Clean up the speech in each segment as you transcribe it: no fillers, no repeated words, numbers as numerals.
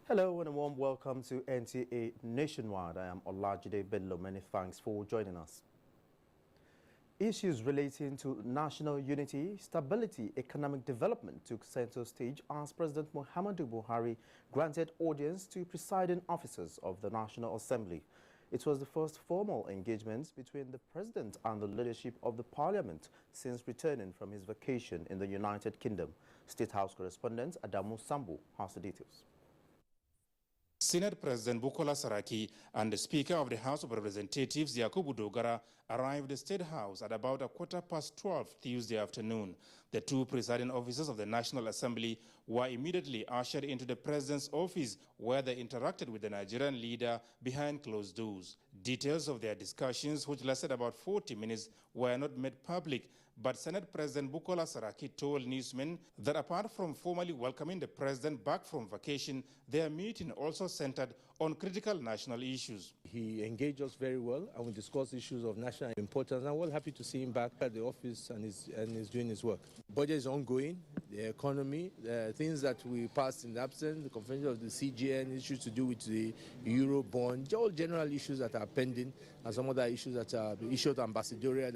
Hello and a warm welcome to NTA Nationwide. I am Olajide Bello. Many thanks for joining us. Issues relating to national unity, stability, economic development took center stage as President Muhammadu Buhari granted audience to presiding officers of the National Assembly. It was the first formal engagement between the President and the leadership of the Parliament since returning from his vacation in the United Kingdom. State House correspondent Adamu Sambu has the details. Senate President Bukola Saraki and the Speaker of the House of Representatives Yakubu Dogara arrived at the State House at about 12:15 Tuesday afternoon. The two presiding officers of the National Assembly were immediately ushered into the President's office, where they interacted with the Nigerian leader behind closed doors. Details of their discussions, which lasted about 40 minutes, were not made public, but Senate President Bukola Saraki told newsmen that apart from formally welcoming the President back from vacation, their meeting also centered on critical national issues. He engaged us very well, and we discussed issues of national importance. I'm well happy to see him back at the office and he's doing his work. Budget is ongoing, the economy, the things that we passed in the absence, the convention of the CGN, issues to do with the Euro bond, all general issues that are pending, and some other issues that are the issue of ambassadorial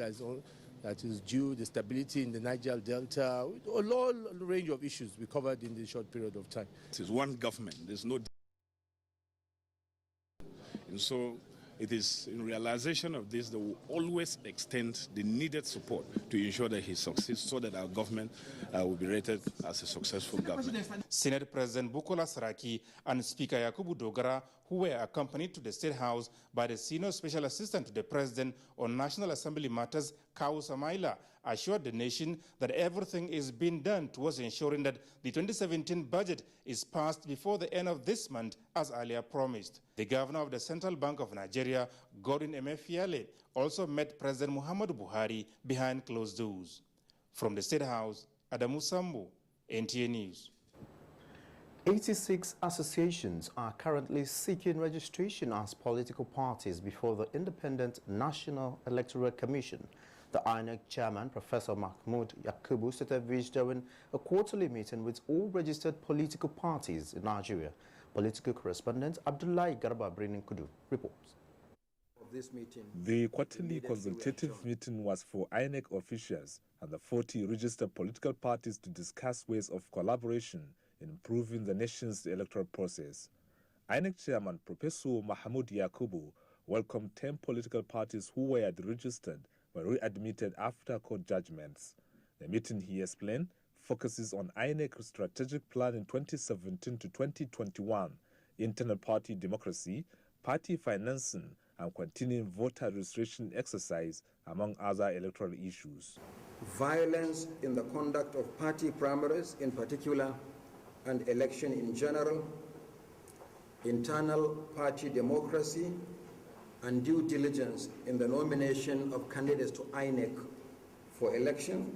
that is due, the stability in the Niger Delta, a long range of issues we covered in this short period of time. It is one government, there's no. And so it is in realization of this that we always extend the needed support to ensure that he succeeds, so that our government will be rated as a successful government. Senate President Bukola Saraki and Speaker Yakubu Dogara, who were accompanied to the State House by the Senior Special Assistant to the President on National Assembly Matters, Kau Samaila, assured the nation that everything is being done towards ensuring that the 2017 budget is passed before the end of this month, as earlier promised. The Governor of the Central Bank of Nigeria, Godwin Emefiele, also met President Muhammadu Buhari behind closed doors. From the State House, Adamu Sambu, NTA News. 86 associations are currently seeking registration as political parties before the Independent National Electoral Commission. The INEC chairman, Professor Mahmoud Yakubu, stated this during a quarterly meeting with all registered political parties in Nigeria. Political correspondent Abdullahi Garba Kudu reports. The quarterly consultative meeting was for INEC officials and the 40 registered political parties to discuss ways of collaboration in improving the nation's electoral process. INEC chairman Professor Mahmoud Yakubu welcomed 10 political parties who were registered were readmitted after court judgments. The meeting, he explained, focuses on INEC strategic plan in 2017 to 2021, internal party democracy, party financing, and continuing voter registration exercise, among other electoral issues. Violence in the conduct of party primaries in particular and election in general, internal party democracy, and due diligence in the nomination of candidates to INEC for election,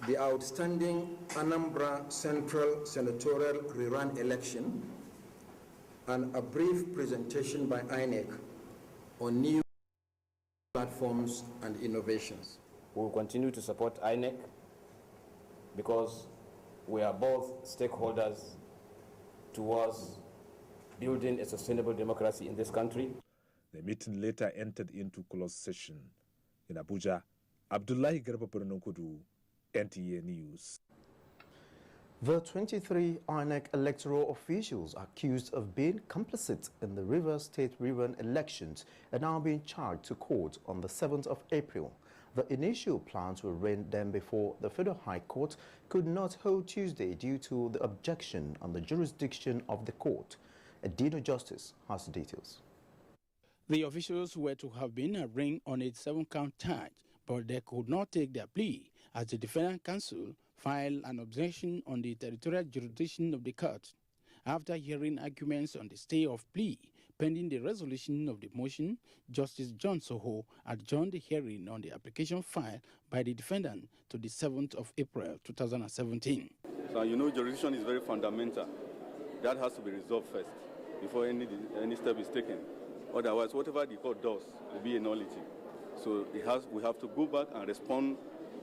the outstanding Anambra Central Senatorial rerun election, and a brief presentation by INEC on new platforms and innovations. We will continue to support INEC because we are both stakeholders towards building a sustainable democracy in this country. The meeting later entered into closed session. In Abuja, Abdullahi Garba Kudu, NTA News. The 23 INEC electoral officials accused of being complicit in the Rivers State rerun elections are now being charged to court on the 7th of April. The initial plan to arraign them before the Federal High Court could not hold Tuesday due to the objection on the jurisdiction of the court. Adino Justice has the details. The officials were to have been arraigned on a 7-count charge, but they could not take their plea as the defendant counsel filed an objection on the territorial jurisdiction of the court. After hearing arguments on the stay of plea pending the resolution of the motion, Justice John Soho adjourned the hearing on the application filed by the defendant to the 7th of April 2017. So jurisdiction is very fundamental. That has to be resolved first before any step is taken. Otherwise, whatever the court does will be a nullity. So we have to go back and respond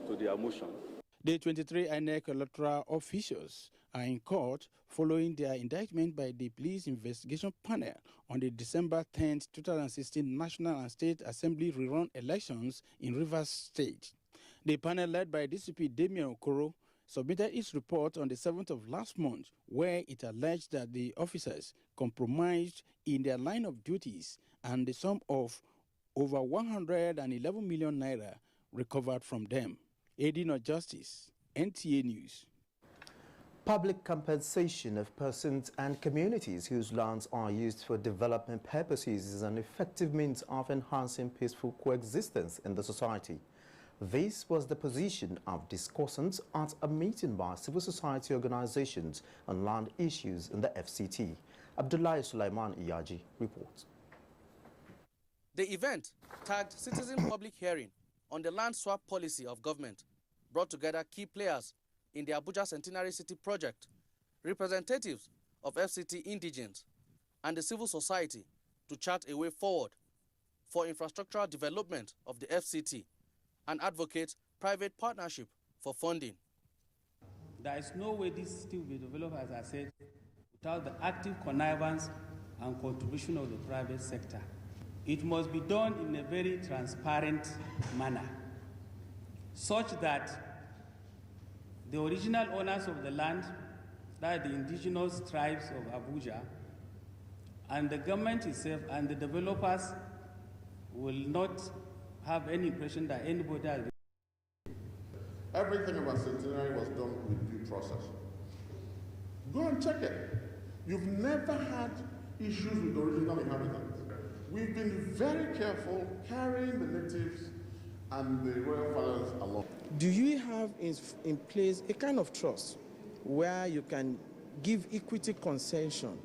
to their motion. The 23 INEC electoral officials are in court following their indictment by the Police Investigation Panel on the December 10, 2016 National and State Assembly rerun elections in Rivers State. The panel, led by DCP Damian Okoro, submitted its report on the 7th of last month, where it alleged that the officers compromised in their line of duties and the sum of over 111 million naira recovered from them. Aiding on justice, NTA News. Public compensation of persons and communities whose lands are used for development purposes is an effective means of enhancing peaceful coexistence in the society. This was the position of discussants at a meeting by civil society organizations on land issues in the FCT. Abdullahi Sulaiman Iyaji reports. The event, tagged Citizen Public Hearing on the Land Swap Policy of Government, brought together key players in the Abuja Centenary City project, representatives of FCT indigents, and the civil society to chart a way forward for infrastructural development of the FCT and advocate private partnership for funding. There is no way this city will be developed, as I said, without the active connivance and contribution of the private sector. It must be done in a very transparent manner, such that the original owners of the land, that the indigenous tribes of Abuja, and the government itself and the developers will not have any impression that anybody has. Everything about Centenary was done with due process. Go and check it. You've never had issues with the original inhabitants. We've been very careful carrying the natives and the royal fathers along. Do you have in place a kind of trust where you can give equity concession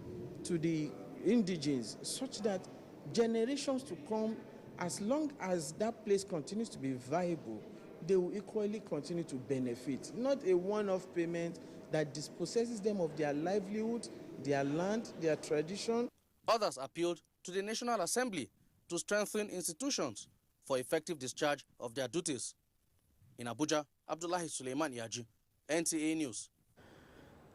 to the indigenes such that generations to come, as long as that place continues to be viable, they will equally continue to benefit? Not a one-off payment that dispossesses them of their livelihood, their land, their tradition. Others appealed to the National Assembly to strengthen institutions for effective discharge of their duties. In Abuja, Abdullahi Sulaiman Iyaji, NTA News.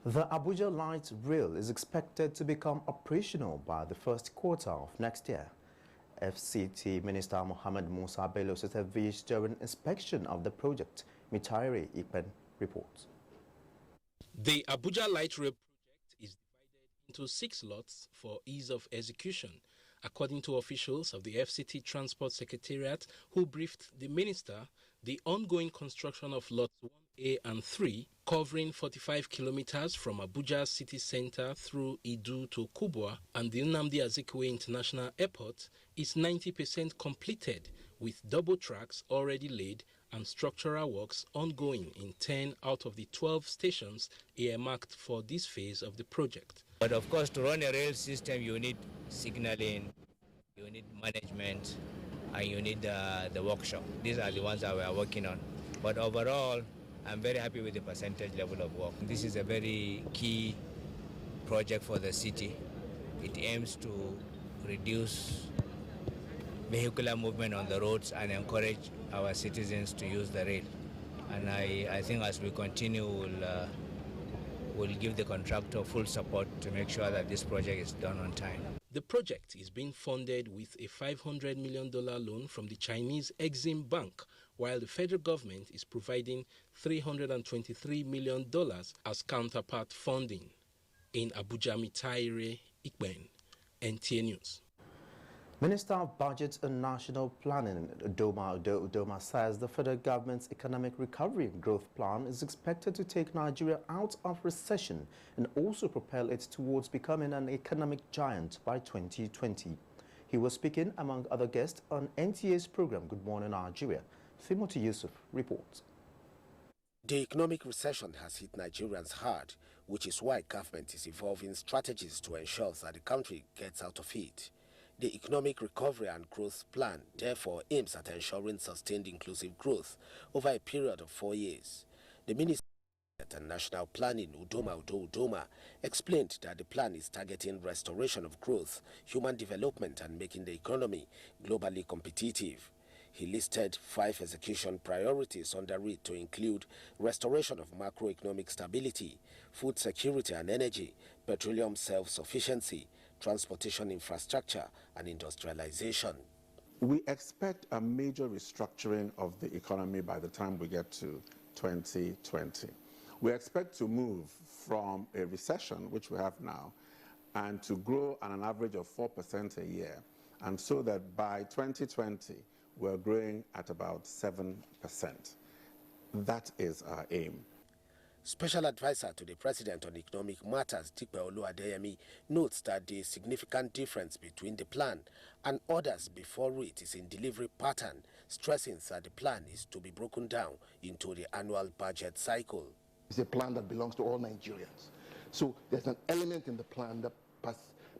The Abuja Light Rail is expected to become operational by the first quarter of next year. FCT Minister Mohammed Musa Bello said this during inspection of the project. Mitaire Ikpen reports. The Abuja Light Rail project is divided into 6 lots for ease of execution, according to officials of the FCT Transport Secretariat who briefed the minister. The ongoing construction of lots 1A and 3, covering 45 kilometers from Abuja city center through Idu to Kubwa and the Nnamdi Azikiwe International Airport, is 90% completed, with double tracks already laid and structural works ongoing in 10 out of the 12 stations earmarked for this phase of the project. But of course, to run a rail system, you need signaling, you need management, and you need the workshop. These are the ones that we are working on. But overall, I'm very happy with the percentage level of work. This is a very key project for the city. It aims to reduce vehicular movement on the roads and encourage our citizens to use the rail. And I think as we continue, we'll give the contractor full support to make sure that this project is done on time. The project is being funded with a $500 million loan from the Chinese Exim Bank, while the federal government is providing $323 million as counterpart funding. In Abuja, Mitaire Ikben, NTA News. Minister of Budget and National Planning, Udoma says the federal government's economic recovery and growth plan is expected to take Nigeria out of recession and also propel it towards becoming an economic giant by 2020. He was speaking, among other guests, on NTA's program Good Morning Nigeria. Timothy Yusuf reports. The economic recession has hit Nigerians hard, which is why government is evolving strategies to ensure that the country gets out of it. The Economic Recovery and Growth Plan therefore aims at ensuring sustained inclusive growth over a period of 4 years. The Minister of National Planning, Udoma, explained that the plan is targeting restoration of growth, human development and making the economy globally competitive. He listed 5 execution priorities under it to include restoration of macroeconomic stability, food security and energy, petroleum self-sufficiency, transportation infrastructure, and industrialization. We expect a major restructuring of the economy by the time we get to 2020. We expect to move from a recession, which we have now, and to grow at an average of 4% a year, and so that by 2020, we're growing at about 7%. That is our aim. Special advisor to the president on economic matters, Dipe Oluwadeyemi, notes that the significant difference between the plan and others before it is in delivery pattern, stressing that the plan is to be broken down into the annual budget cycle. It's a plan that belongs to all Nigerians. So there's an element in the plan that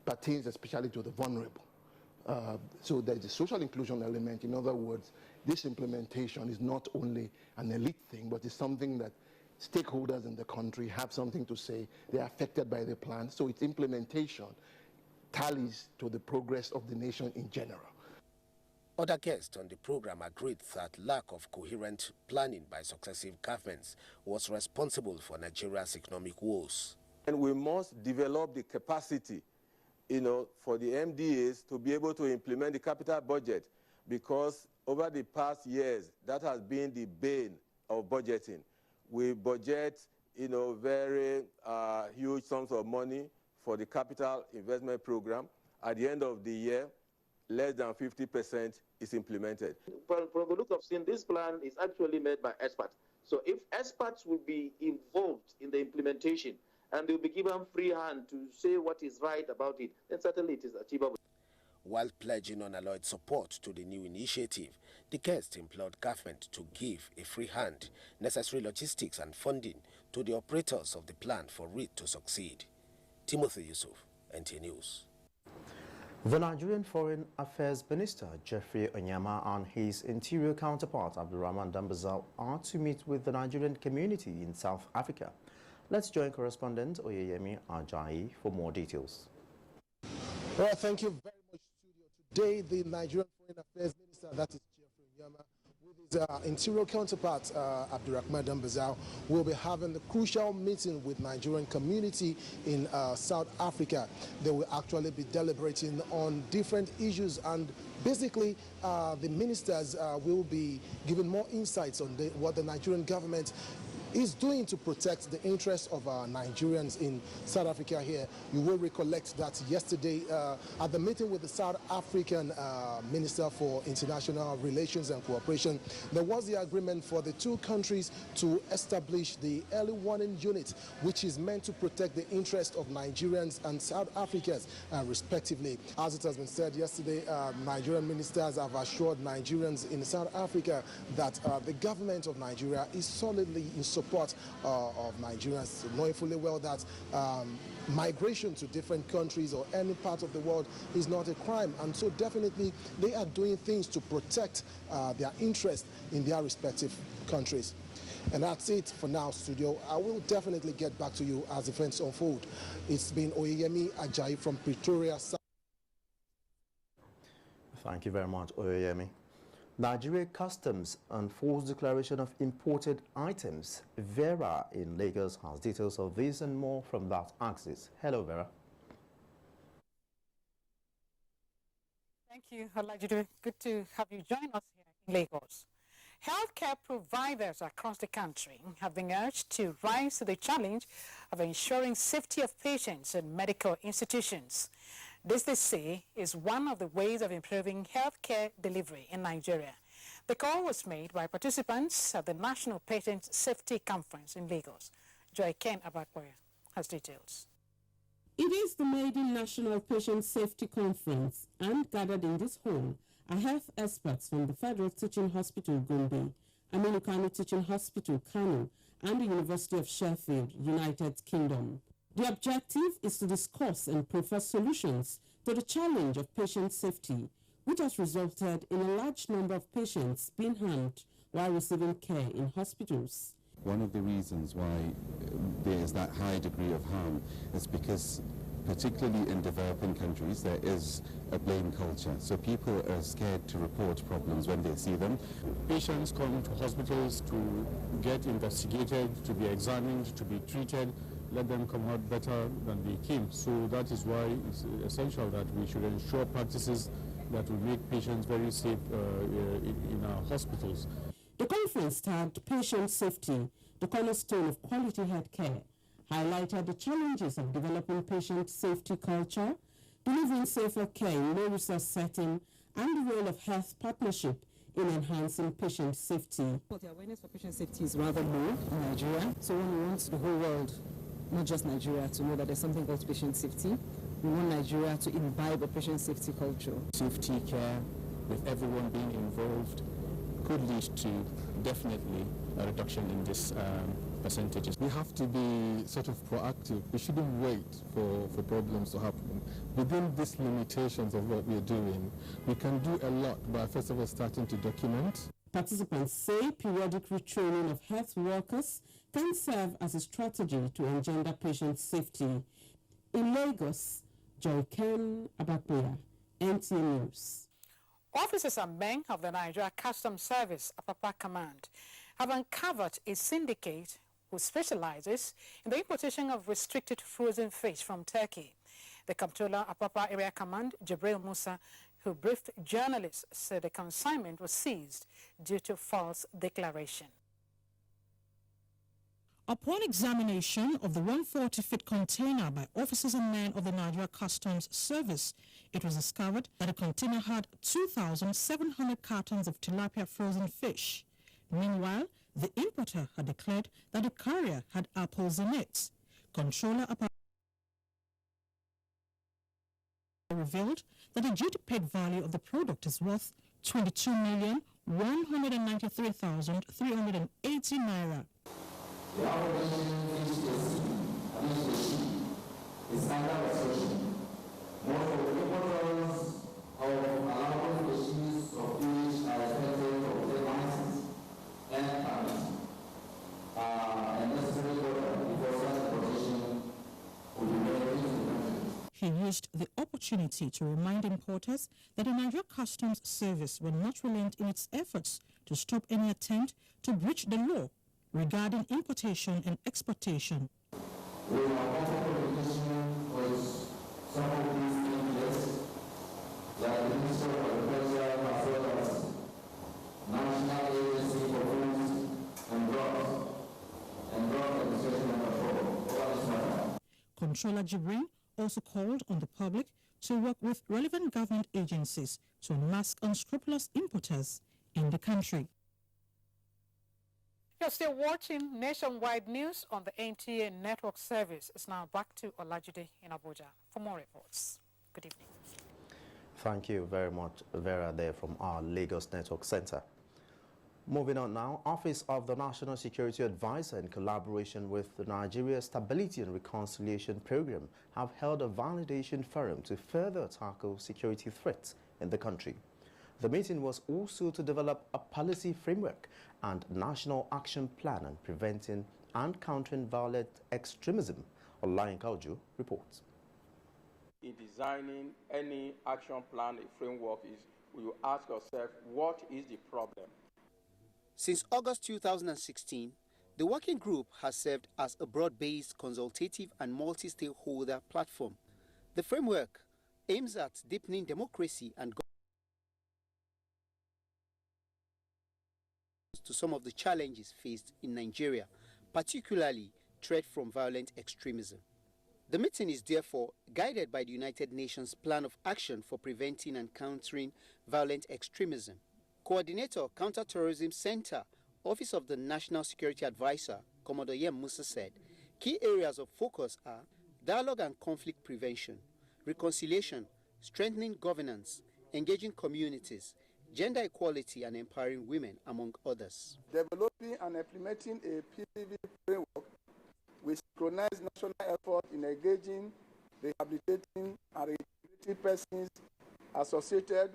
pertains especially to the vulnerable. So there's a social inclusion element. In other words, this implementation is not only an elite thing, but it's something that stakeholders in the country have something to say. They're affected by the plan. So its implementation tallies to the progress of the nation in general. Other guests on the program agreed that lack of coherent planning by successive governments was responsible for Nigeria's economic woes. And we must develop the capacity, for the MDAs to be able to implement the capital budget, because over the past years, that has been the bane of budgeting. We budget, very huge sums of money for the capital investment program. At the end of the year, less than 50% is implemented. From the look of seeing, this plan is actually made by experts. So if experts will be involved in the implementation and they'll be given free hand to say what is right about it, then certainly it is achievable. While pledging unalloyed support to the new initiative, the guests implored government to give a free hand, necessary logistics and funding to the operators of the plan for it to succeed. Timothy Yusuf, NTA News. The Nigerian Foreign Affairs Minister, Geoffrey Onyema, and his interior counterpart, Abdurrahman Dambazao, are to meet with the Nigerian community in South Africa. Let's join correspondent Oyeyemi Ajayi for more details. Well, thank you very much, Studio. Today, the Nigerian Foreign Affairs Minister, that is Geoffrey Onyema, with his interior counterpart, Abdurrahman Dambazao, will be having the crucial meeting with Nigerian community in South Africa. They will actually be deliberating on different issues, and basically the ministers will be giving more insights on what the Nigerian government is doing to protect the interests of Nigerians in South Africa here. You will recollect that yesterday at the meeting with the South African Minister for International Relations and Cooperation, there was the agreement for the two countries to establish the early warning unit, which is meant to protect the interests of Nigerians and South Africans respectively. As it has been said yesterday, Nigerian ministers have assured Nigerians in South Africa that the government of Nigeria is solidly in support of Nigerians, knowing fully well that migration to different countries or any part of the world is not a crime, and so definitely they are doing things to protect their interest in their respective countries. And that's it for now, Studio. I will definitely get back to you as events unfold. It's been Oyeyemi Ajayi from Pretoria. Thank you very much, Oyeyemi. Nigeria Customs and Forced Declaration of Imported Items, Vera in Lagos, has details of this and more from that axis. Hello, Vera. Thank you, Olajide. Good to have you join us here in Lagos. Healthcare providers across the country have been urged to rise to the challenge of ensuring safety of patients in medical institutions. This, they say, is one of the ways of improving healthcare delivery in Nigeria. The call was made by participants at the National Patient Safety Conference in Lagos. Joy Ken Abakboya has details. It is the maiden National Patient Safety Conference, and gathered in this hall are health experts from the Federal Teaching Hospital, Gombe, Aminu Kano Teaching Hospital, Kano, and the University of Sheffield, United Kingdom. The objective is to discuss and propose solutions to the challenge of patient safety, which has resulted in a large number of patients being harmed while receiving care in hospitals. One of the reasons why there is that high degree of harm is because particularly in developing countries, there is a blame culture. So people are scared to report problems when they see them. Patients come to hospitals to get investigated, to be examined, to be treated. Let them come out better than they came. So that is why it's essential that we should ensure practices that will make patients very safe in our hospitals. The conference tagged patient safety, the cornerstone of quality healthcare, highlighted the challenges of developing patient safety culture, delivering safer care in low-resource setting, and the role of health partnership in enhancing patient safety. The awareness for patient safety is rather low in Nigeria, so when we want the whole world, not just Nigeria, to know that there's something called patient safety, we want Nigeria to imbibe a patient safety culture. Safety care, with everyone being involved, could lead to definitely a reduction in this percentages. We have to be sort of proactive. We shouldn't wait for problems to happen. Within these limitations of what we're doing, we can do a lot by first of all starting to document. Participants say periodic retraining of health workers can serve as a strategy to engender patient safety. In Lagos, Joyken Abakbea, NTA News. Officers and men of the Nigeria Customs Service Apapa Command have uncovered a syndicate who specializes in the importation of restricted frozen fish from Turkey. The Comptroller Apapa Area Command, Jibril Musa, who briefed journalists, said the consignment was seized due to false declaration. Upon examination of the 140-foot container by officers and men of the Nigeria Customs Service, it was discovered that the container had 2,700 cartons of tilapia frozen fish. Meanwhile, the importer had declared that the carrier had apples in it. Controller revealed that the duty-paid value of the product is worth 22,193,380 naira. The application is under restriction. Most of the importers of allowable species of fish are expected to obtain license and permit and necessary order before such importation will be made into the country. He used the opportunity to remind importers that the Nigeria Customs Service will not relent in its efforts to stop any attempt to breach the law regarding importation and exportation. We are also communication with some of these entities, like the Ministry of Agriculture as well as National Agency for Foods and Drugs and Drug Administration and Control over this matter. Controller Jibril also called on the public to work with relevant government agencies to unmask unscrupulous importers in the country. You're still watching Nationwide News on the NTA Network Service. It's now back to Olajide in Abuja for more reports. Good evening. Thank you very much, Vera, there from our Lagos Network Center. Moving on now, Office of the National Security Advisor in collaboration with the Nigeria Stability and Reconciliation Program have held a validation forum to further tackle security threats in the country. The meeting was also to develop a policy framework and national action plan on preventing and countering violent extremism. Olayin Kauju reports. In designing any action plan, a framework, we will ask ourselves, what is the problem? Since August 2016, the working group has served as a broad-based consultative and multi-stakeholder platform. The framework aims at deepening democracy and to some of the challenges faced in Nigeria, particularly threat from violent extremism. The meeting is therefore guided by the United Nations Plan of Action for Preventing and Countering Violent Extremism. Coordinator, Counterterrorism Center, Office of the National Security Advisor, Commodore Yem Musa said, key areas of focus are dialogue and conflict prevention, reconciliation, strengthening governance, engaging communities, gender equality and empowering women, among others. Developing and implementing a PVV framework with synchronized national effort in engaging, rehabilitating, and reintegrating persons associated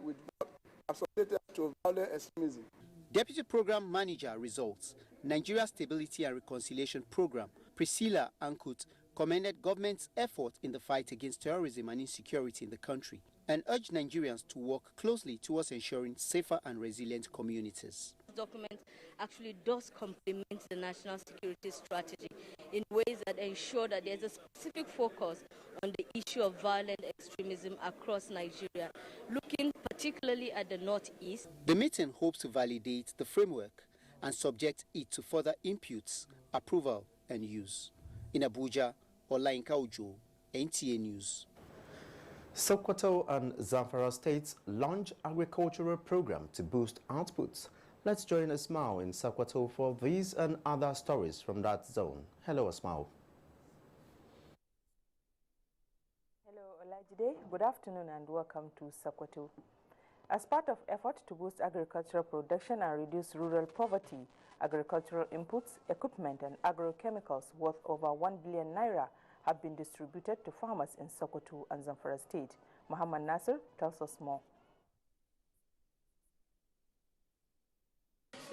to violent extremism. Deputy Program Manager Results, Nigeria Stability and Reconciliation Program, Priscilla Ankut, commended government's effort in the fight against terrorism and insecurity in the country, and urged Nigerians to work closely towards ensuring safer and resilient communities. This document actually does complement the national security strategy in ways that ensure that there's a specific focus on the issue of violent extremism across Nigeria, looking particularly at the Northeast. The meeting hopes to validate the framework and subject it to further inputs, approval, and use. In Abuja, Olainka Ojo, NTA News. Sokoto and Zamfara states launch agricultural program to boost outputs. Let's join Asmao in Sokoto for these and other stories from that zone. Hello, Asmao. Hello, Olajide. Good afternoon and welcome to Sokoto. As part of effort to boost agricultural production and reduce rural poverty, agricultural inputs, equipment and agrochemicals worth over 1 billion naira have been distributed to farmers in Sokoto and Zamfara State. Muhammad Nasser tells us more.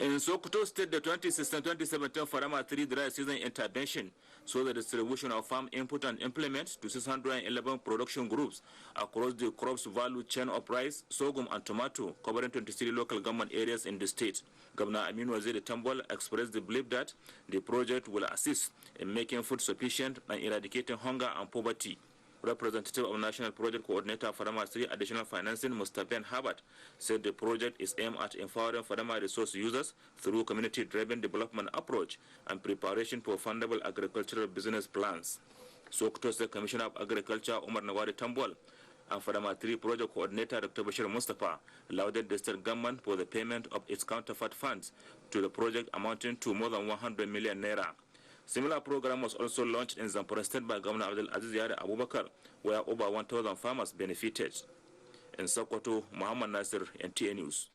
In Sokoto State, the 2016-2017 Farmer 3 dry season intervention saw the distribution of farm input and implements to 611 production groups across the crops value chain of rice, sorghum and tomato, covering 23 local government areas in the state. Governor Aminu Waziri Tambol expressed the belief that the project will assist in making food sufficient and eradicating hunger and poverty. Representative of National Project Coordinator Farama 3 Additional Financing, Mustafa Habat, said the project is aimed at empowering Farama resource users through community-driven development approach and preparation for fundable agricultural business plans. Sokoto State Commissioner of Agriculture Umar Nawari Tambol and Farama 3 Project Coordinator Dr. Bashir Mustafa lauded the state government for the payment of its counterfeit funds to the project amounting to more than 100 million naira. Similar program was also launched in Zamfara State by Governor Abdul Aziz Yari Abubakar, where over 1,000 farmers benefited. In Sokoto, Muhammad Nasir, NTA News.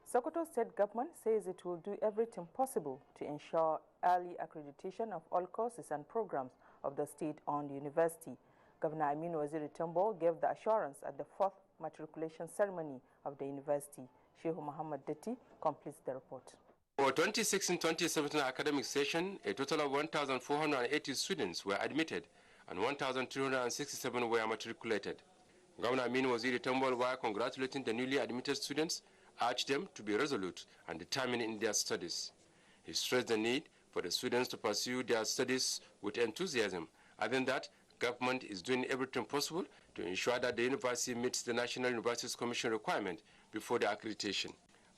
Sokoto State Government says it will do everything possible to ensure early accreditation of all courses and programs of the state-owned university. Governor Aminu Waziri Tambol gave the assurance at the 4th matriculation ceremony of the university. Sheikh Muhammad Detti completes the report. For 2016-2017 academic session, a total of 1,480 students were admitted and 1,367 were matriculated. Governor Aminu Waziri Tambol, while congratulating the newly admitted students, urged them to be resolute and determined in their studies. He stressed the need for the students to pursue their studies with enthusiasm, adding that government is doing everything possible to ensure that the university meets the National Universities Commission requirement before the accreditation.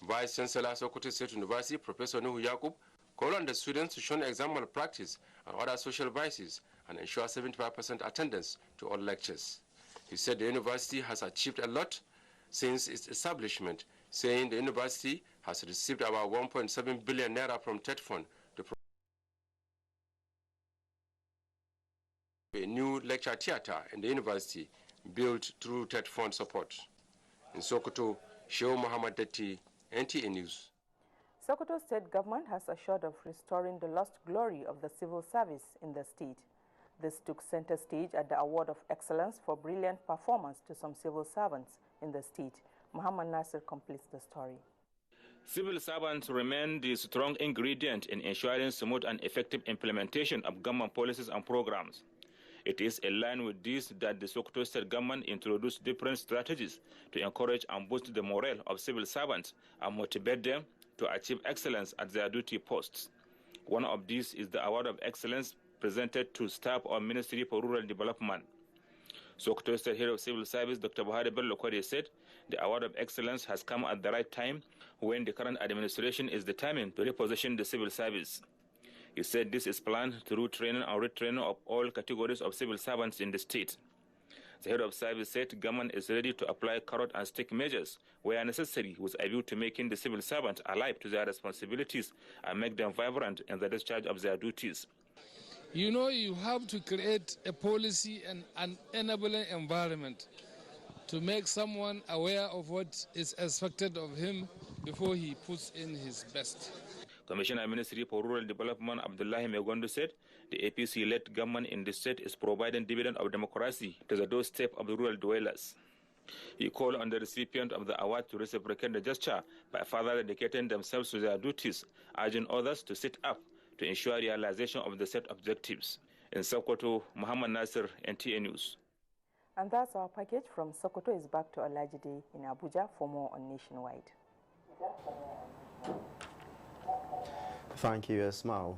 Vice Chancellor Sokoto State University, Professor Nuhu Yakub, called on the students to shun exam practice and other social vices and ensure 75% attendance to all lectures. He said the university has achieved a lot since its establishment, saying the university has received about 1.7 billion naira from TED Fund to a new lecture theater in the university built through TED Fund support. In Sokoto, Sheikh Muhammad Detti, NTA News. Sokoto State Government has assured of restoring the lost glory of the civil service in the state. This took center stage at the Award of Excellence for brilliant performance to some civil servants in the state. Muhammad Nasir completes the story. Civil servants remain the strong ingredient in ensuring smooth and effective implementation of government policies and programs. It is in line with this that the Sokoto State Government introduced different strategies to encourage and boost the morale of civil servants and motivate them to achieve excellence at their duty posts. One of these is the Award of Excellence presented to staff of Ministry for Rural Development. Sokoto State Head of Civil Service Dr. Buhari Bello Kwade said the Award of Excellence has come at the right time when the current administration is determined to reposition the civil service. He said this is planned through training and retraining of all categories of civil servants in the state. The head of service said government is ready to apply carrot and stick measures where necessary with a view to making the civil servants alive to their responsibilities and make them vibrant in the discharge of their duties. You know, you have to create a policy and an enabling environment to make someone aware of what is expected of him before he puts in his best. Commissioner Ministry for Rural Development Abdullahi Megondo said the APC-led government in the state is providing dividend of democracy to the doorstep of the rural dwellers. He called on the recipient of the award to reciprocate the gesture by further dedicating themselves to their duties, urging others to sit up to ensure realization of the set objectives. In Sokoto, Muhammad Nasir, NTA News. And that's our package from Sokoto. Is back to Olajide in Abuja for more on Nationwide. Thank you, Esmail.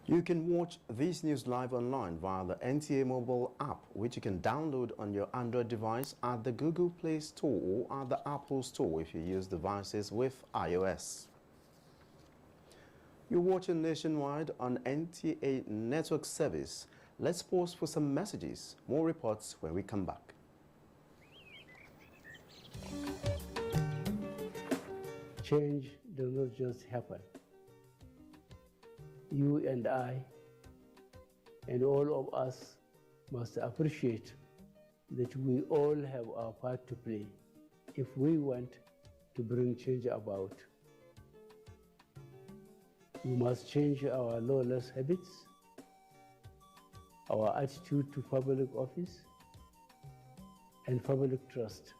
You can watch these news live online via the NTA mobile app, which you can download on your Android device at the Google Play Store or at the Apple Store if you use devices with iOS. You're watching Nationwide on NTA Network Service. Let's pause for some messages. More reports when we come back. Change does not just happen. You and I and all of us must appreciate that we all have our part to play if we want to bring change about. We must change our lawless habits, our attitude to public office, and public trust.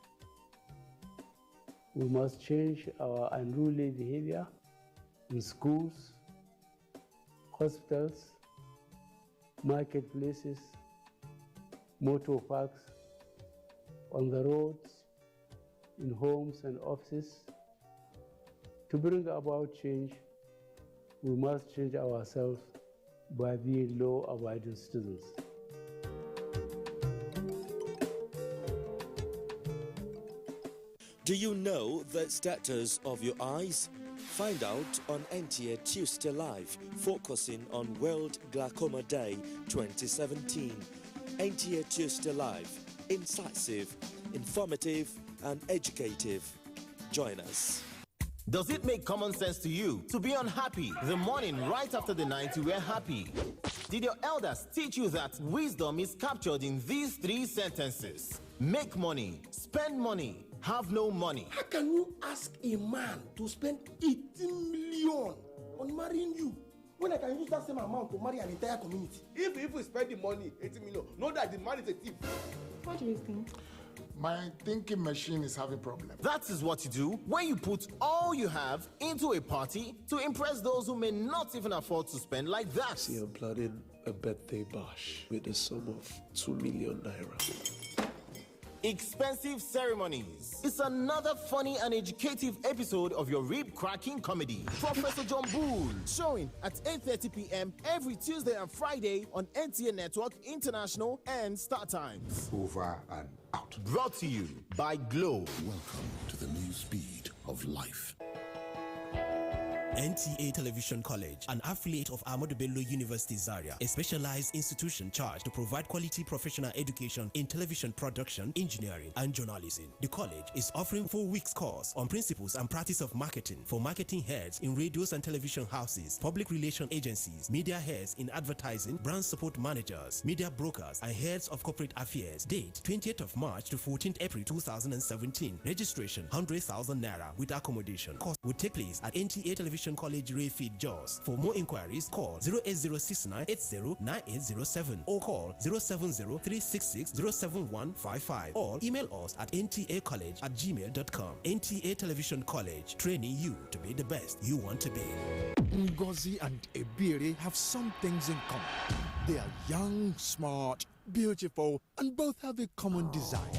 We must change our unruly behavior in schools, hospitals, marketplaces, motor parks, on the roads, in homes and offices. To bring about change, we must change ourselves by being law-abiding citizens. Do you know the status of your eyes? Find out on NTA Tuesday Live, focusing on World Glaucoma Day 2017. NTA Tuesday Live, incisive, informative, and educative. Join us. Does it make common sense to you to be unhappy the morning right after the night you were happy? Did your elders teach you that wisdom is captured in these 3 sentences? Make money, spend money, have no money. How can you ask a man to spend 18 million on marrying you when I can use that same amount to marry an entire community? If we spend the money, 18 million, know that the man is a thief. What do you think? My thinking machine is having problems. That is what you do when you put all you have into a party to impress those who may not even afford to spend like that. See, I'm planning a birthday bash with a sum of 2 million naira. Expensive ceremonies. It's another funny and educative episode of your rib-cracking comedy, Professor John Bull, showing at 8:30 p.m. every Tuesday and Friday on NTA Network International and Star Times. Over and out. Brought to you by Glow. Welcome to the new speed of life. NTA Television College, an affiliate of Ahmadu Bello University Zaria, a specialized institution charged to provide quality professional education in television production, engineering, and journalism. The college is offering 4 weeks course on principles and practice of marketing for marketing heads in radios and television houses, public relation agencies, media heads in advertising, brand support managers, media brokers, and heads of corporate affairs. Date 20th of March to 14th April 2017. Registration 100,000 naira with accommodation. Course will take place at NTA Television College Rayfield Jos. For more inquiries, call 08069809807 or call 07036607155 or email us at ntacollege@gmail.com. NTA Television College, training you to be the best you want to be. Ngozi and Ebiri have some things in common. They are young, smart, beautiful, and both have a common desire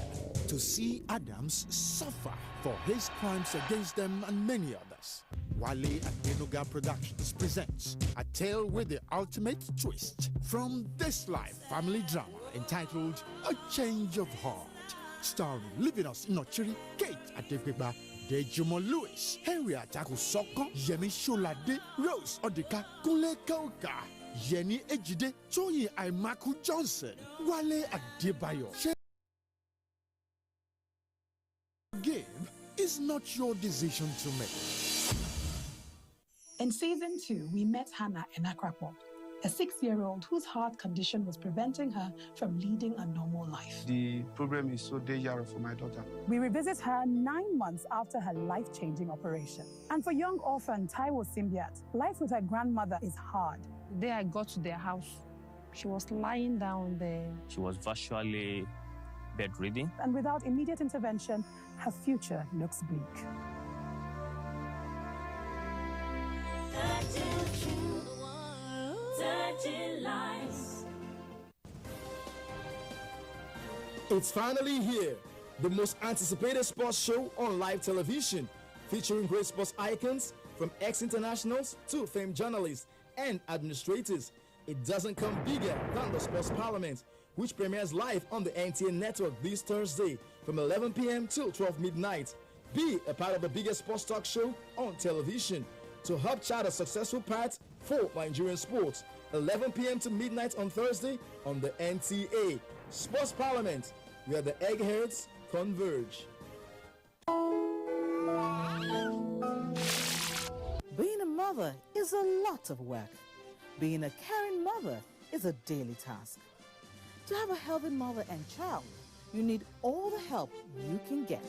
to see Adams suffer for his crimes against them and many others. Wale Adenuga Productions presents a tale with the ultimate twist from This Life family drama entitled A Change of Heart, starring Livinus Nochiri, Kate Adegbiba, Dejumo Lewis, Henrietta Kusoko, Yemi Sholade, Rose Odika, Kunle Kauka, Yeni Ejide, Toyi Aimaku Johnson, Wale Adebayo. Give is not your decision to make. In season 2, we met Hannah in Akrapo, a 6-year-old whose heart condition was preventing her from leading a normal life. The problem is so dangerous for my daughter. We revisit her 9 months after her life-changing operation. And for young orphan Taiwo Simbiat, life with her grandmother is hard. The day I got to their house, she was lying down there. She was virtually bedridden. And without immediate intervention, her future looks bleak. Touching lives. It's finally here, the most anticipated sports show on live television, featuring great sports icons from ex-internationals to famed journalists and administrators. It doesn't come bigger than the Sports Parliament, which premieres live on the NTA network this Thursday from 11 p.m. till 12 midnight. Be a part of the biggest sports talk show on television to help chart a successful path for Nigerian sports. 11 p.m. to midnight on Thursday on the NTA Sports Parliament, where the eggheads converge. Being a mother is a lot of work. Being a caring mother is a daily task. To have a healthy mother and child, you need all the help you can get.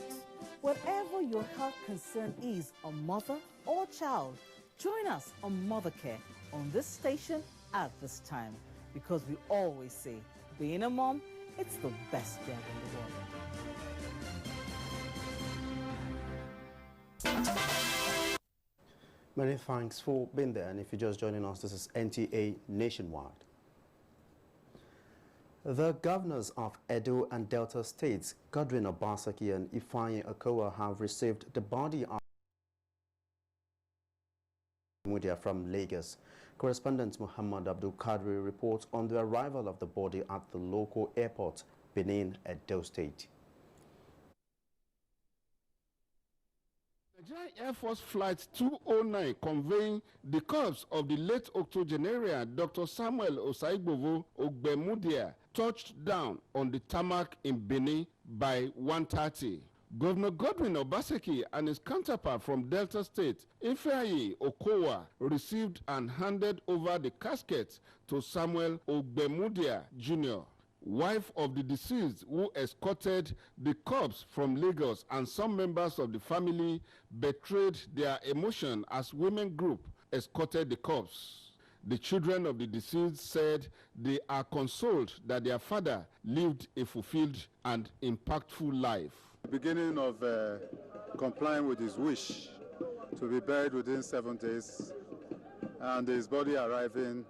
Whatever your health concern is, a mother or child, join us on Mother Care on this station at this time, because we always say, being a mom, it's the best job in the world. Many thanks for being there, and if you're just joining us, this is NTA Nationwide. The governors of Edo and Delta states, Godwin Obaseki and Ifeanyi Okowa, have received the body of Mudia from Lagos. Correspondent Muhammad Abdul Kadri reports on the arrival of the body at the local airport, Benin, Edo State. Nigerian Air Force Flight 209 conveying the corpse of the late octogenarian Dr. Samuel Osaigbovo Ogbemudia touched down on the tarmac in Benin by 1:30. Governor Godwin Obaseki and his counterpart from Delta State, Ifeanyi Okowa, received and handed over the casket to Samuel Ogbemudia Jr., wife of the deceased, who escorted the corpse from Lagos, and some members of the family betrayed their emotion as women group escorted the corpse. The children of the deceased said they are consoled that their father lived a fulfilled and impactful life. The beginning of complying with his wish to be buried within 7 days, and his body arriving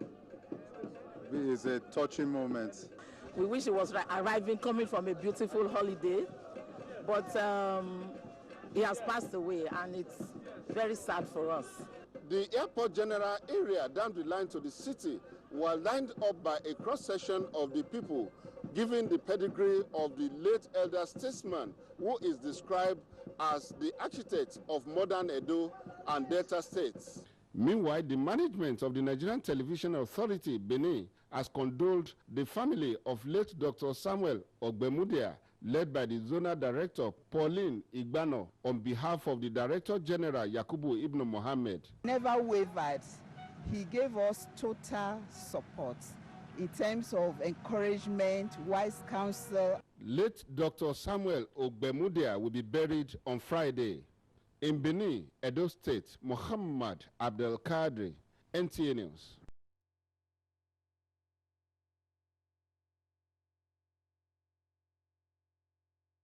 is a touching moment. We wish he was arriving, coming from a beautiful holiday, but he has passed away, and it's very sad for us. The airport general area down the line to the city were lined up by a cross-section of the people, giving the pedigree of the late elder statesman, who is described as the architect of modern Edo and Delta states. Meanwhile, the management of the Nigerian Television Authority, Benin, has condoled the family of late Dr. Samuel Ogbemudia, led by the Zonal Director, Pauline Igbano, on behalf of the Director General, Yakubu Ibn Mohammed. Never wavered. He gave us total support in terms of encouragement, wise counsel. Late Dr. Samuel Ogbemudia will be buried on Friday. In Benin, Edo State, Muhammad Abdul Kadri, NTA News.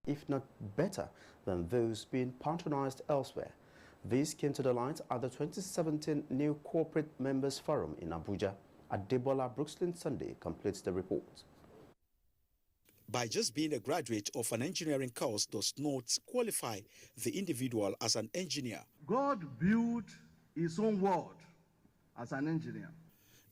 If not better than those being patronized elsewhere. This came to the light at the 2017 New Corporate Members Forum in Abuja. Adebola Brooksland Sunday completes the report. By just being a graduate of an engineering course does not qualify the individual as an engineer. God built his own world as an engineer.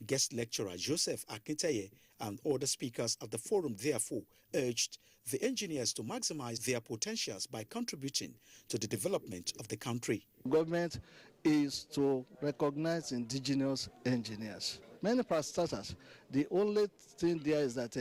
Guest lecturer Joseph Akinteye and other speakers at the forum therefore urged the engineers to maximize their potentials by contributing to the development of the country. Government is to recognize indigenous engineers. Many parastatals, the only thing there is that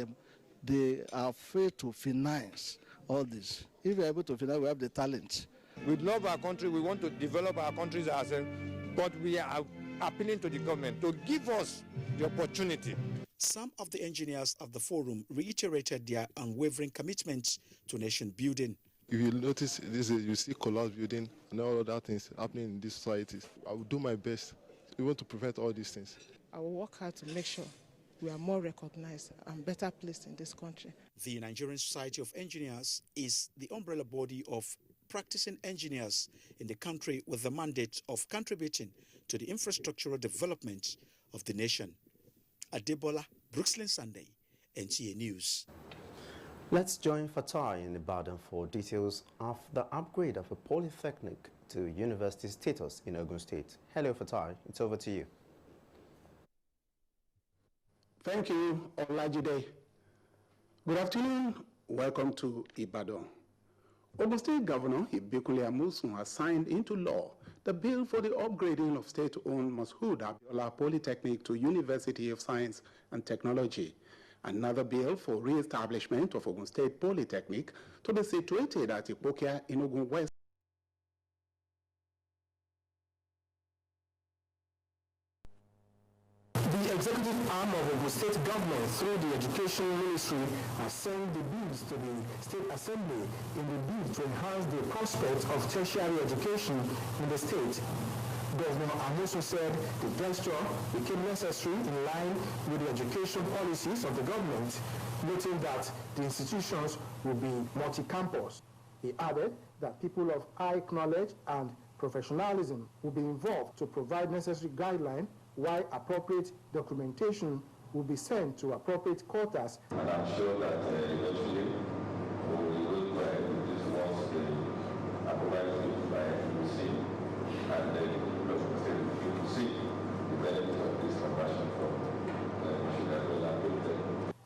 they are afraid to finance all this. If we are able to finance, we have the talent. We love our country, we want to develop our countries ourselves, but we are appealing to the government to give us the opportunity. Some of the engineers at the forum reiterated their unwavering commitment to nation building. If you notice, you see collapse building and all other things happening in these societies. I will do my best even to prevent all these things. I will work hard to make sure we are more recognized and better placed in this country. The Nigerian Society of Engineers is the umbrella body of practicing engineers in the country with the mandate of contributing to the infrastructural development of the nation. Adebola, Brooksland Sunday, NTA News. Let's join Fatai in Ibadan for details of the upgrade of a polytechnic to university status in Ogun State. Hello, Fatai. It's over to you. Thank you, Olajide. Good afternoon. Welcome to Ibadan. Ogun State Governor Ibikunle Amosun has signed into law the bill for the upgrading of state-owned Mashood Abiola Polytechnic to University of Science and Technology. Another bill for re-establishment of Ogun State Polytechnic to be situated at Ipokia in Ogun West. The executive arm of Ogun State government through the Education Ministry has sent the bills to the State Assembly in the bid to enhance the prospects of tertiary education in the state. Governor Amosun said the gesture became necessary in line with the education policies of the government, noting that the institutions will be multi-campus. He added that people of high knowledge and professionalism will be involved to provide necessary guidelines, while appropriate documentation will be sent to appropriate quarters. And I'm sure that eventually we will go ahead with this once the approval by NTA and the people of the state will see the benefit of this conversion from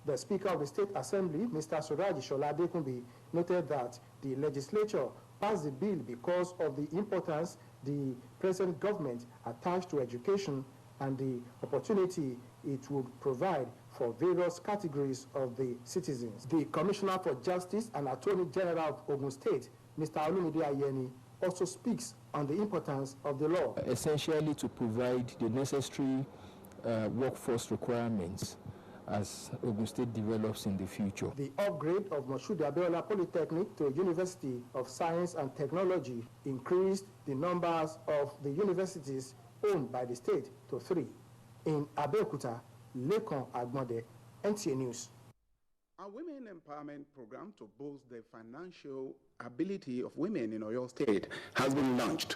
The Speaker of the State Assembly, Mr. Suraji Shola Adekunbi, noted that the legislature passed the bill because of the importance the present government attached to education and the opportunity it would provide for various categories of the citizens. The Commissioner for Justice and Attorney General of Ogun State, Mr. Olumide Ayeni, also speaks on the importance of the law. Essentially to provide the necessary workforce requirements as Ogun State develops in the future. The upgrade of Mashood Abiola Polytechnic to University of Science and Technology increased the numbers of the universities owned by the state to 3. In Abeokuta, Lekon Agbonde, NTA News. A women empowerment program to boost the financial ability of women in Oyo State has been launched.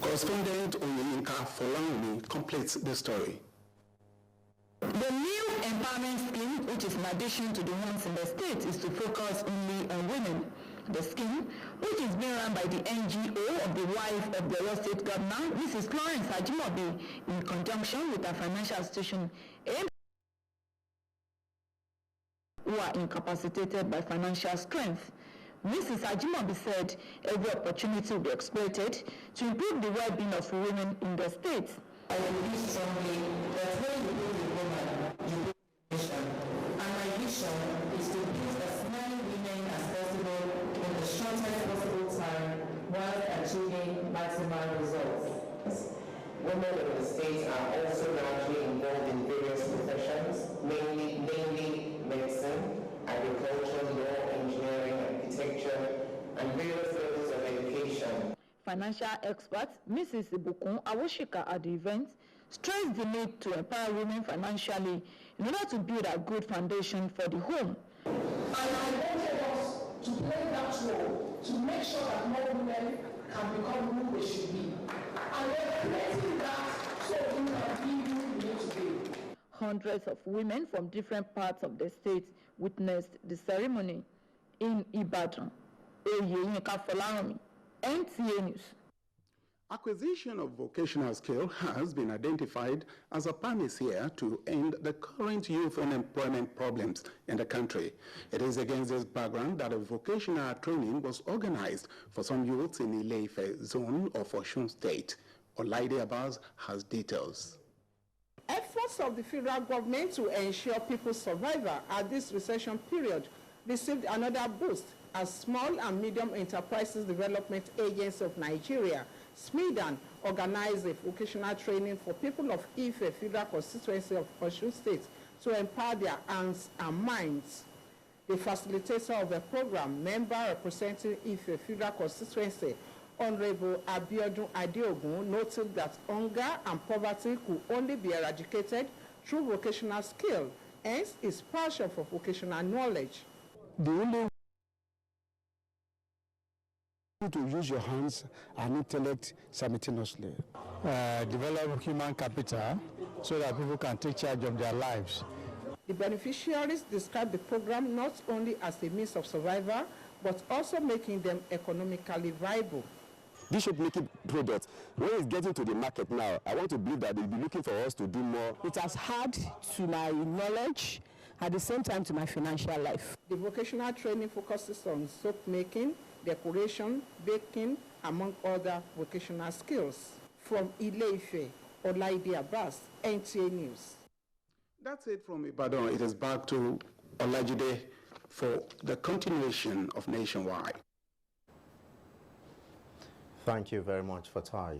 Correspondent Oyinka Folauni completes the story. The new empowerment scheme, which is in addition to the ones in the state, is to focus only on women. The scheme, which is being run by the NGO of the wife of the Oyo State Governor, Mrs. Florence Ajimobi, in conjunction with a financial institution who are incapacitated by financial strength. Mrs. Ajimobi said every opportunity will be exploited to improve the well-being of women in the state. I believe strongly that when you build a woman, you build a nation. And my vision is to build as many women as possible in the shortest possible time while achieving maximum results. Women in the state are also largely involved in various professions, mainly medicine, agriculture, law, engineering, architecture, and various levels of education. Financial expert Mrs. Ibukun Awoshika at the event stressed the need to empower women financially in order to build a good foundation for the home. And I wanted us to play that role to make sure that more women can become who they should be. And we're creating that so you can be who you need to be. Hundreds of women from different parts of the state witnessed the ceremony. In Ibadan, Oyeyinka Folarin, NTA News. Acquisition of vocational skill has been identified as a panacea to end the current youth unemployment problems in the country. It is against this background that a vocational training was organized for some youths in Ile-Ife zone of Osun State. Olaide Abbas has details. Efforts of the federal government to ensure people's survival at this recession period received another boost as Small and Medium Enterprises Development Agency of Nigeria, SMEDAN, organized a vocational training for people of Ife Federal Constituency of Osun State to empower their hands and minds. The facilitator of the program, member representing Ife Federal Constituency, Honorable Abiodun Adeogun, noted that hunger and poverty could only be eradicated through vocational skill, hence his passion for vocational knowledge. The only way to use your hands and intellect simultaneously. Develop human capital so that people can take charge of their lives. The beneficiaries describe the program not only as a means of survival, but also making them economically viable. This should make it product. When it's getting to the market now, I want to believe that they'll be looking for us to do more. It has added to my knowledge, at the same time to my financial life. The vocational training focuses on soap making, decoration, baking, among other vocational skills. From Ile-Ife, Olaide Abbas, NTA News. That's it from Ibadan. It is back to Olajide for the continuation of Nationwide. Thank you very much, Fatai.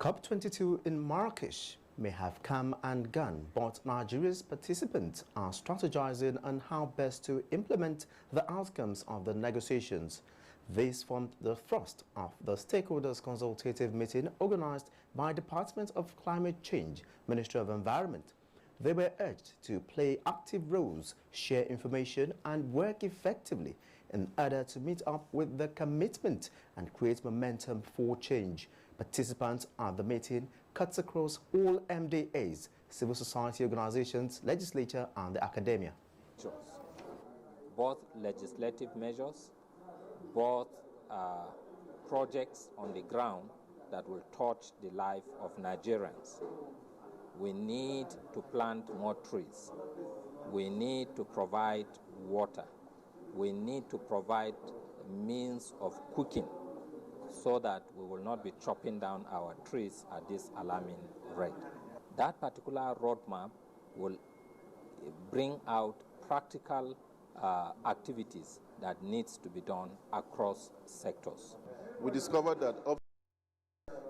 COP22 in Marrakesh may have come and gone, but Nigeria's participants are strategizing on how best to implement the outcomes of the negotiations. This formed the thrust of the stakeholders consultative meeting organized by Department of Climate Change, Ministry of Environment. They were urged to play active roles, share information, and work effectively in order to meet up with the commitment and create momentum for change. Participants at the meeting cuts across all MDAs, civil society organizations, legislature, and the academia. Both legislative measures, both projects on the ground that will touch the life of Nigerians. We need to plant more trees. We need to provide water. We need to provide means of cooking so that we will not be chopping down our trees at this alarming rate. That particular roadmap will bring out practical activities that needs to be done across sectors. We discovered that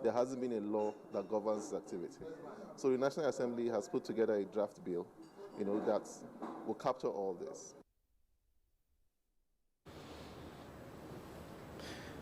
there hasn't been a law that governs this activity. So the National Assembly has put together a draft bill, that will capture all this.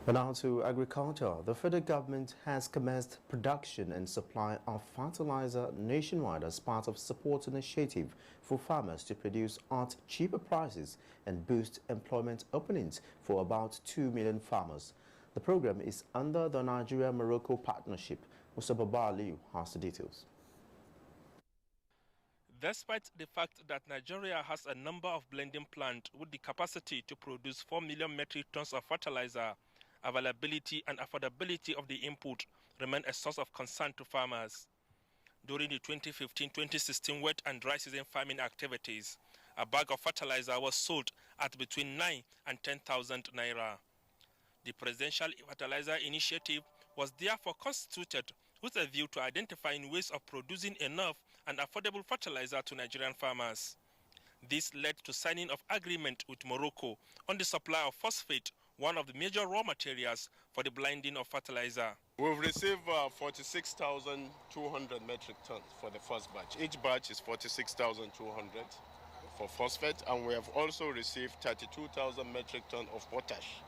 And now to agriculture. The federal government has commenced production and supply of fertilizer nationwide as part of support initiative for farmers to produce at cheaper prices and boost employment openings for about 2 million farmers. The program is under the Nigeria-Morocco partnership. Mustafa Aliyu has the details. Despite the fact that Nigeria has a number of blending plants with the capacity to produce 4 million metric tons of fertilizer, availability and affordability of the input remain a source of concern to farmers. During the 2015-2016 wet and dry season farming activities, a bag of fertilizer was sold at between 9 and 10,000 naira. The Presidential Fertilizer Initiative was therefore constituted with a view to identifying ways of producing enough and affordable fertilizer to Nigerian farmers. This led to signing of agreement with Morocco on the supply of phosphate, one of the major raw materials for the blending of fertilizer. We've received 46,200 metric tons for the first batch. Each batch is 46,200 for phosphate, and we have also received 32,000 metric tons of potash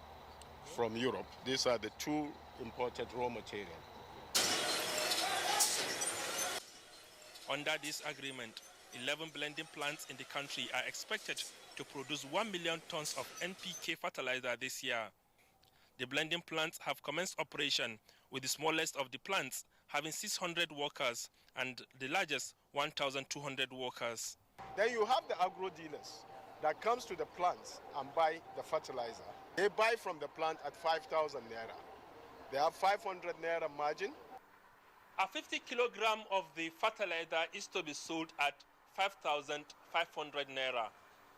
from Europe. These are the two imported raw materials. Under this agreement, 11 blending plants in the country are expected to produce 1 million tons of NPK fertilizer this year. The blending plants have commenced operation, with the smallest of the plants having 600 workers and the largest 1,200 workers. Then you have the agro dealers that comes to the plants and buy the fertilizer. They buy from the plant at 5,000 naira. They have 500 naira margin. A 50 kilogram of the fertilizer is to be sold at 5,500 naira.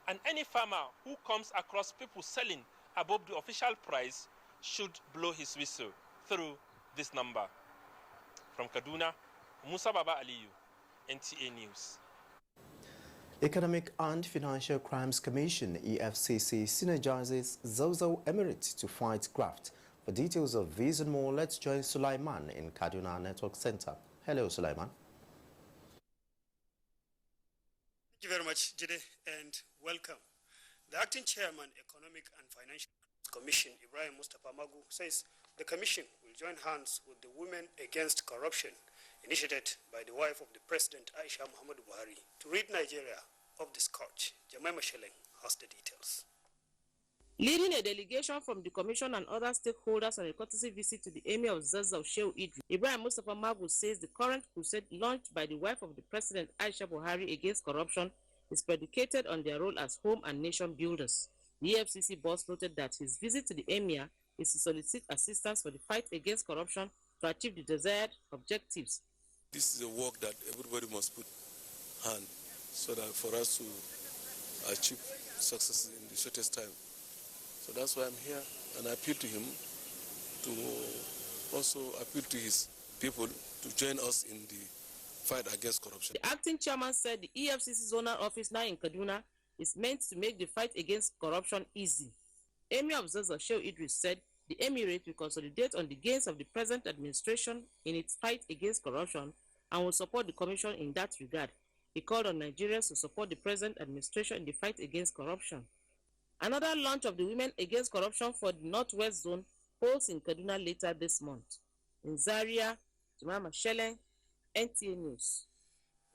And any farmer who comes across people selling above the official price should blow his whistle through this number. From Kaduna, Musa Baba Aliyu, NTA News. Economic and Financial Crimes Commission, EFCC, synergizes Zozo Emirates to fight graft. For details of these and more, let's join Sulaiman in Kaduna Network Center. Hello, Sulaiman. Thank you very much, Jide, and welcome. The acting chairman, Economic and Financial Commission, Ibrahim Mustapha Magu, says the commission will join hands with the Women Against Corruption, initiated by the wife of the President, Aisha Muhammadu Buhari, to rid Nigeria of the scourge. Jemima Sheleng has the details. Leading a delegation from the Commission and other stakeholders on a courtesy visit to the Emir of Zazzau, Shehu Idris, Ibrahim Mustapha Magu says the current crusade launched by the wife of the President, Aisha Buhari, against corruption is predicated on their role as home and nation builders. The EFCC boss noted that his visit to the Emir is to solicit assistance for the fight against corruption to achieve the desired objectives. This is a work that everybody must put hand so that for us to achieve success in the shortest time. So that's why I'm here, and I appeal to him to also appeal to his people to join us in the fight against corruption. The acting chairman said the EFCC zonal office now in Kaduna is meant to make the fight against corruption easy. Emir of Zazzau Shehu Idris said the emirate will consolidate on the gains of the present administration in its fight against corruption and will support the commission in that regard. He called on Nigerians to support the present administration in the fight against corruption. Another launch of the Women Against Corruption for the Northwest Zone holds in Kaduna later this month. In Zaria, Jemima Shellen, NTA News.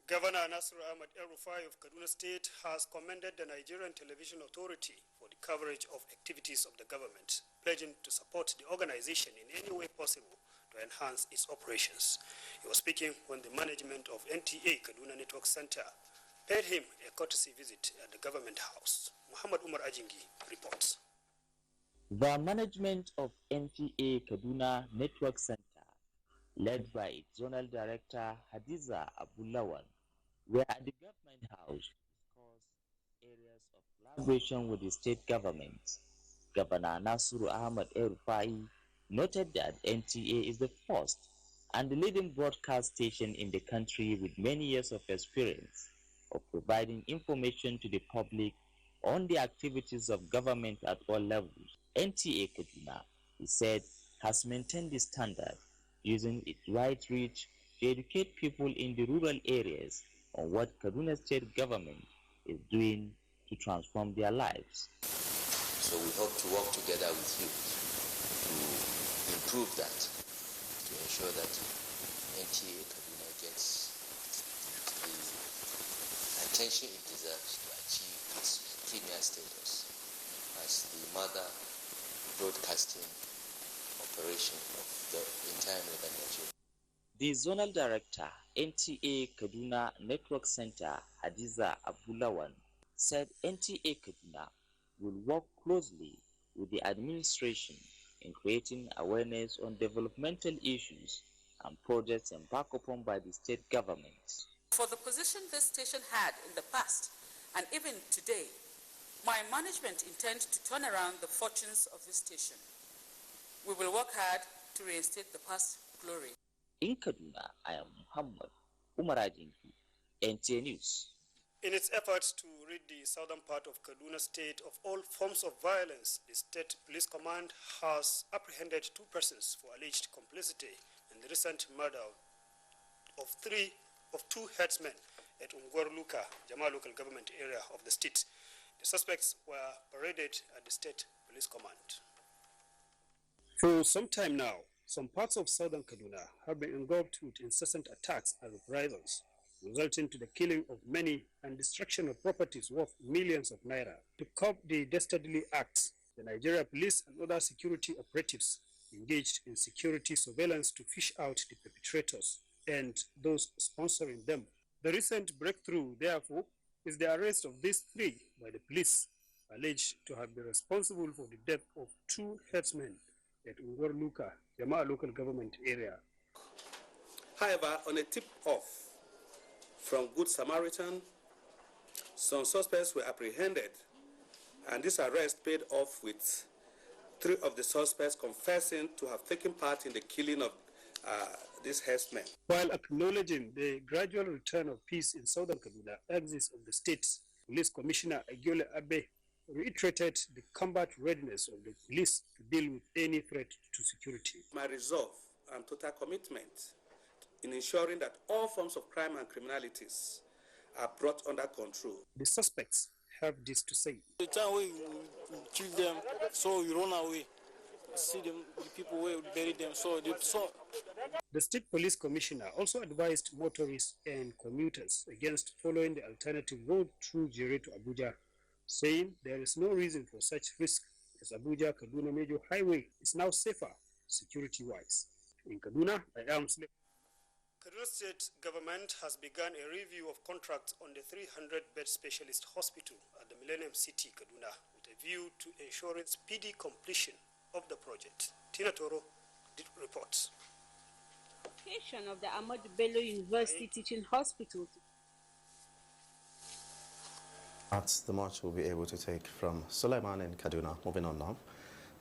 Governor Nasir Ahmad El-Rufai of Kaduna State has commended the Nigerian Television Authority for the coverage of activities of the government, pledging to support the organization in any way possible to enhance its operations. He was speaking when the management of NTA Kaduna Network Center paid him a courtesy visit at the government house. Muhammad Umar Ajingi reports. The management of NTA Kaduna Network Center, led by its zonal director Hadiza Abulawan, were at the government house to discuss areas of collaboration with the state government. Governor Nasir Ahmad El-Rufai noted that NTA is the first and the leading broadcast station in the country with many years of experience of providing information to the public on the activities of government at all levels. NTA Kaduna, he said, has maintained the standard, using its wide reach to educate people in the rural areas on what Kaduna State government is doing to transform their lives. So we hope to work together with you to improve that, to ensure that NTA Kaduna gets the attention it deserves to achieve its premier status as the mother broadcasting operation of the entire northern Nigeria. The zonal director, NTA Kaduna Network Center, Hadiza Abulawan, said NTA Kaduna will work closely with the administration in creating awareness on developmental issues and projects embarked upon by the state government. For the position this station had in the past, and even today, my management intends to turn around the fortunes of this station. We will work hard to reinstate the past glory. In Kaduna, I am Muhammad Umar Ajinki, NTA News. In its efforts to rid the southern part of Kaduna State of all forms of violence, the State Police Command has apprehended 2 persons for alleged complicity in the recent murder of 2 headsmen at Ungwarluka, Jama local government area of the state. The suspects were paraded at the State Police Command. For some time now, some parts of southern Kaduna have been engulfed with incessant attacks and reprisals, resulting to the killing of many and destruction of properties worth millions of naira. To curb the dastardly acts, the Nigeria police and other security operatives engaged in security surveillance to fish out the perpetrators and those sponsoring them. The recent breakthrough, therefore, is the arrest of these 3 by the police, alleged to have been responsible for the death of 2 headsmen at Ungwarluka, Jama local government area. However, on a tip-off from Good Samaritan, some suspects were apprehended, and this arrest paid off with 3 of the suspects confessing to have taken part in the killing of these herdsmen. While acknowledging the gradual return of peace in southern Kaduna, axis of the state's Police Commissioner Agiole Abe reiterated the combat readiness of the police to deal with any threat to security. My resolve and total commitment in ensuring that all forms of crime and criminalities are brought under control. The suspects have this to say. The time we kill them, so we run away. See them, the people where we bury them, so they saw. The State Police Commissioner also advised motorists and commuters against following the alternative road through Jere to Abuja, saying there is no reason for such risk as Abuja-Kaduna Major Highway is now safer security-wise. In Kaduna, I am Kaduna State government has begun a review of contracts on the 300-bed specialist hospital at the Millennium City, Kaduna, with a view to ensuring speedy completion of the project. Tina Toro reports. Location of the Ahmadu Bello University Teaching Hospital. That's the much we'll be able to take from Suleiman in Kaduna. Moving on now.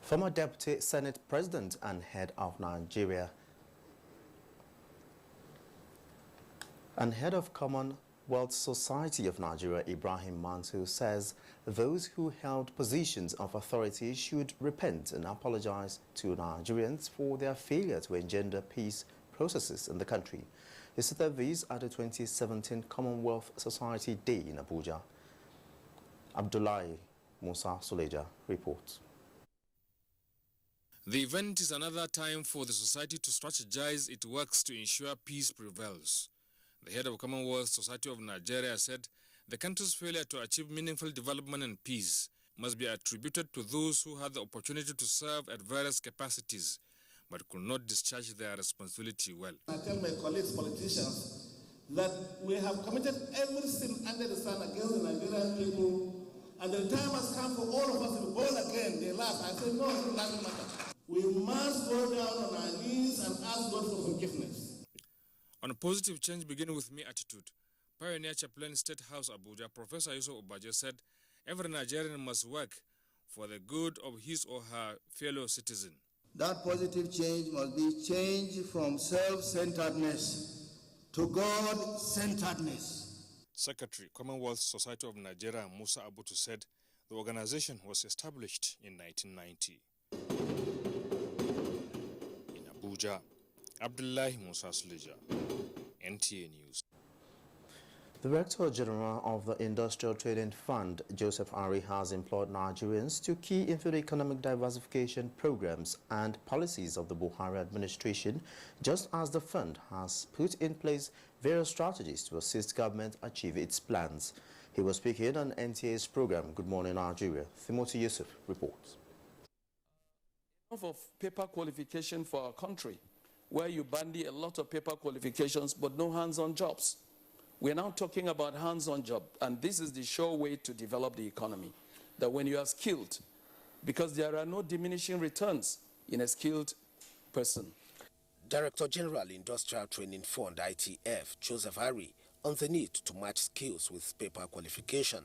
Former Deputy Senate President and head of Nigeria and head of Commonwealth Society of Nigeria, Ibrahim Mantu, says those who held positions of authority should repent and apologize to Nigerians for their failure to engender peace processes in the country. He said these at the 2017 Commonwealth Society Day in Abuja. Abdullahi Musa Suleja reports. The event is another time for the society to strategize its works to ensure peace prevails. The head of Commonwealth Society of Nigeria said the country's failure to achieve meaningful development and peace must be attributed to those who had the opportunity to serve at various capacities but could not discharge their responsibility well. I tell my colleagues, politicians, that we have committed every sin under the sun against the Nigerian people, and the time has come for all of us to be born again. They laugh. I say, no, it doesn't matter. We must go down on our knees and ask God for forgiveness. On a positive change begin with me attitude, Pioneer Chaplain State House Abuja, Professor Yusuf Obaje said every Nigerian must work for the good of his or her fellow citizen. That positive change must be change from self-centeredness to God-centeredness. Secretary, Commonwealth Society of Nigeria, Musa Abutu said the organization was established in 1990. In Abuja, Abdullahi Musa Suleja, NTA News. The Director General of the Industrial Trading Fund, Joseph Ari, has employed Nigerians to key into the economic diversification programs and policies of the Buhari administration, just as the fund has put in place various strategies to assist government achieve its plans. He was speaking on NTA's program, Good Morning Nigeria. Timothy Yusuf reports. Of paper qualification for our country, where you bandy a lot of paper qualifications but no hands-on jobs. We're now talking about hands-on job, and this is the sure way to develop the economy, that when you are skilled, because there are no diminishing returns in a skilled person. Director General Industrial Training Fund, ITF, Joseph Ari, on the need to match skills with paper qualification.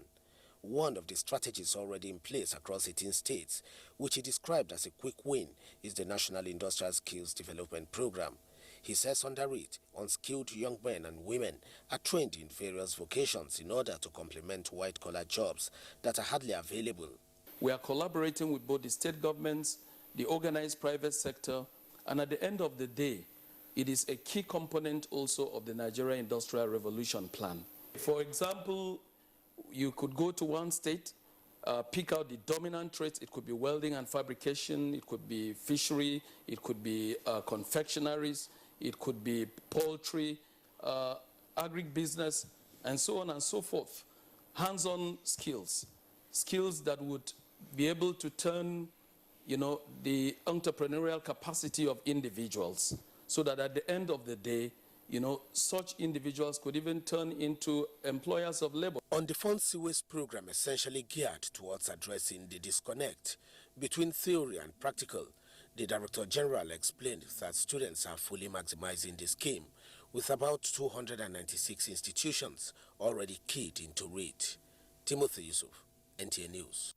One of the strategies already in place across 18 states, which he described as a quick win, is the National Industrial Skills Development Program. He says under it, unskilled young men and women are trained in various vocations in order to complement white-collar jobs that are hardly available. We are collaborating with both the state governments, the organized private sector, and at the end of the day, it is a key component also of the Nigerian Industrial Revolution Plan. For example, you could go to one state, pick out the dominant traits. It could be welding and fabrication, it could be fishery, it could be confectionaries, it could be poultry, agribusiness, and so on and so forth. Hands-on skills, skills that would be able to turn, the entrepreneurial capacity of individuals, so that at the end of the day, such individuals could even turn into employers of labor. On the Fund Series program, essentially geared towards addressing the disconnect between theory and practical, the Director General explained that students are fully maximizing the scheme, with about 296 institutions already keyed into it. Timothy Yusuf, NTA News.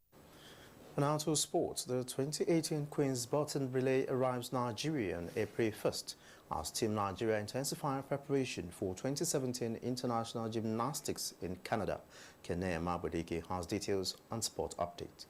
Now to sports. The 2018 Queen's Button Relay arrives Nigeria on April 1st as Team Nigeria intensify preparation for 2017 International Gymnastics in Canada. Kenea Mabodike has details on Sport Update.